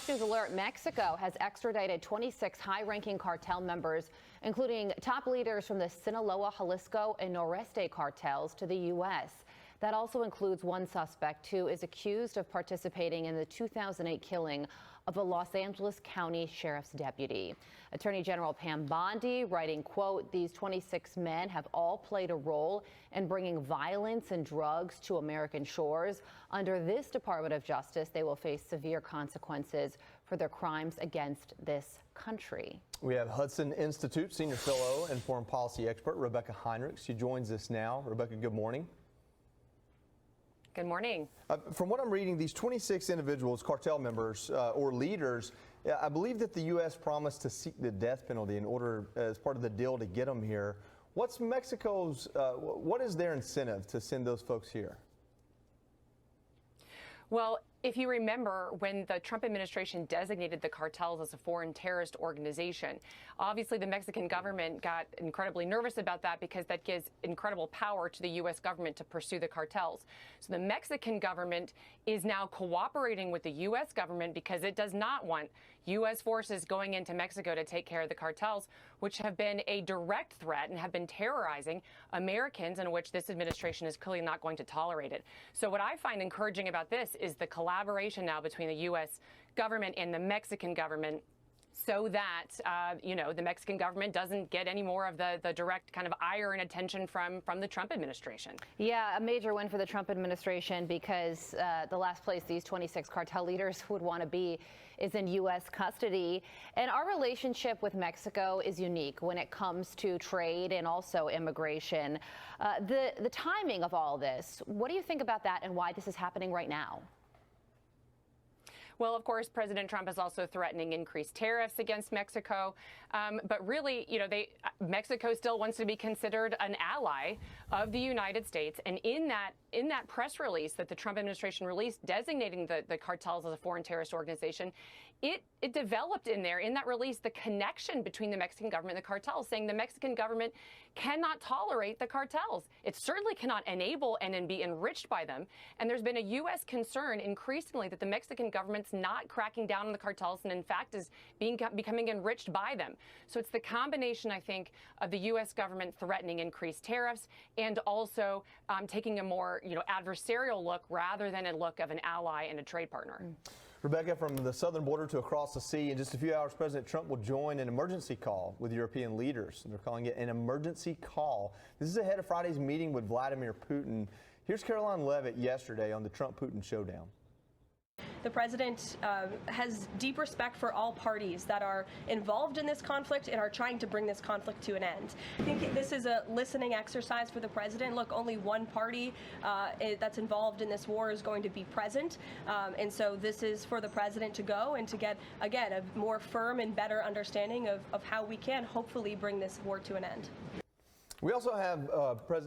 Flash News Alert, Mexico has extradited 26 high-ranking cartel members, including top leaders from the Sinaloa, Jalisco, and Noreste cartels to the U.S. That also includes one suspect who is accused of participating in the 2008 killing of a Los Angeles County Sheriff's deputy. Attorney General Pam Bondi writing, quote, "These 26 men have all played a role in bringing violence and drugs to American shores. Under this Department of Justice, they will face severe consequences for their crimes against this country." We have Hudson Institute Senior Fellow and Foreign Policy Expert Rebecca Heinrich. She joins us now. Rebecca, good morning. Good morning. From what I'm reading, these 26 individuals, cartel members or leaders, I believe that the U.S. promised to seek the death penalty in order, as part of the deal to get them here. What's Mexico's, what is their incentive to send those folks here? Well, if you remember, when the Trump administration designated the cartels as a foreign terrorist organization, obviously the Mexican government got incredibly nervous about that because that gives incredible power to the U.S. government to pursue the cartels. So the Mexican government is now cooperating with the U.S. government because it does not want U.S. forces going into Mexico to take care of the cartels, which have been a direct threat and have been terrorizing Americans, in which this administration is clearly not going to tolerate it. So what I find encouraging about this is the collaboration now between the U.S. government and the Mexican government, so that, the Mexican government doesn't get any more of the direct kind of ire and attention from the Trump administration. Yeah, a major win for the Trump administration, because the last place these 26 cartel leaders would want to be is in U.S. custody. And our relationship with Mexico is unique when it comes to trade and also immigration. The timing of all this, what do you think about that and why this is happening right now? Well, of course, President Trump is also threatening increased tariffs against Mexico. But really, Mexico still wants to be considered an ally of the United States. And in that press release that the Trump administration released designating the cartels as a foreign terrorist organization, it developed in that release, the connection between the Mexican government and the cartels, saying the Mexican government cannot tolerate the cartels. It certainly cannot enable and then be enriched by them. And there's been a U.S. concern increasingly that the Mexican government's not cracking down on the cartels and, in fact, is becoming enriched by them. So it's the combination, I think, of the U.S. government threatening increased tariffs and also taking a more adversarial look rather than a look of an ally and a trade partner. Rebecca, from the southern border to across the sea, in just a few hours, President Trump will join an emergency call with European leaders. They're calling it an emergency call. This is ahead of Friday's meeting with Vladimir Putin. Here's Caroline Levitt yesterday on the Trump-Putin showdown. The president has deep respect for all parties that are involved in this conflict and are trying to bring this conflict to an end. I think this is a listening exercise for the president. Look, only one party that's involved in this war is going to be present. And so this is for the president to go and to get, again, a more firm and better understanding of how we can hopefully bring this war to an end. We also have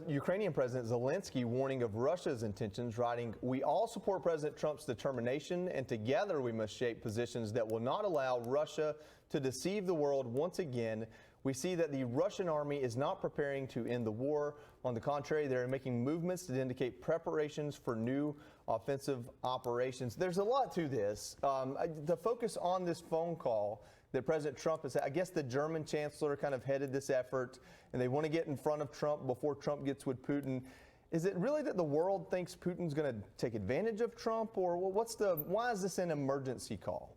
Ukrainian President Zelensky warning of Russia's intentions, writing, "We all support President Trump's determination, and together we must shape positions that will not allow Russia to deceive the world once again. We see that the Russian army is not preparing to end the war. On the contrary, they're making movements that indicate preparations for new offensive operations." There's a lot to this. The focus on this phone call that President Trump has, I guess the German chancellor kind of headed this effort, and they want to get in front of Trump before Trump gets with Putin. Is it really that the world thinks Putin's going to take advantage of Trump, or why is this an emergency call?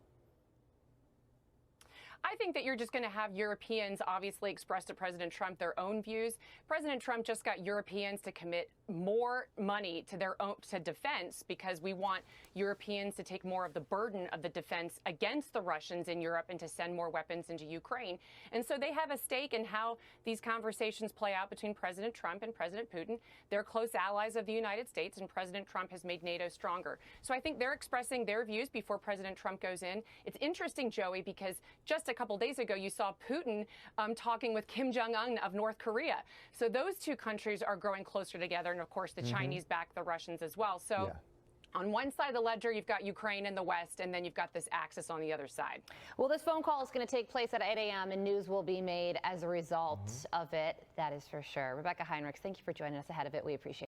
I think that you're just going to have Europeans obviously express to President Trump their own views. President Trump just got Europeans to commit more money to their own defense because we want Europeans to take more of the burden of the defense against the Russians in Europe and to send more weapons into Ukraine. And so they have a stake in how these conversations play out between President Trump and President Putin. They're close allies of the United States, and President Trump has made NATO stronger. So I think they're expressing their views before President Trump goes in. It's interesting, Joey, because just a couple days ago, you saw Putin talking with Kim Jong-un of North Korea. So those two countries are growing closer together. And of course, the Chinese back the Russians as well. So on one side of the ledger, you've got Ukraine and the West, and then you've got this axis on the other side. Well, this phone call is going to take place at 8 a.m. and news will be made as a result of it. That is for sure. Rebecca Heinrich, thank you for joining us ahead of it. We appreciate it.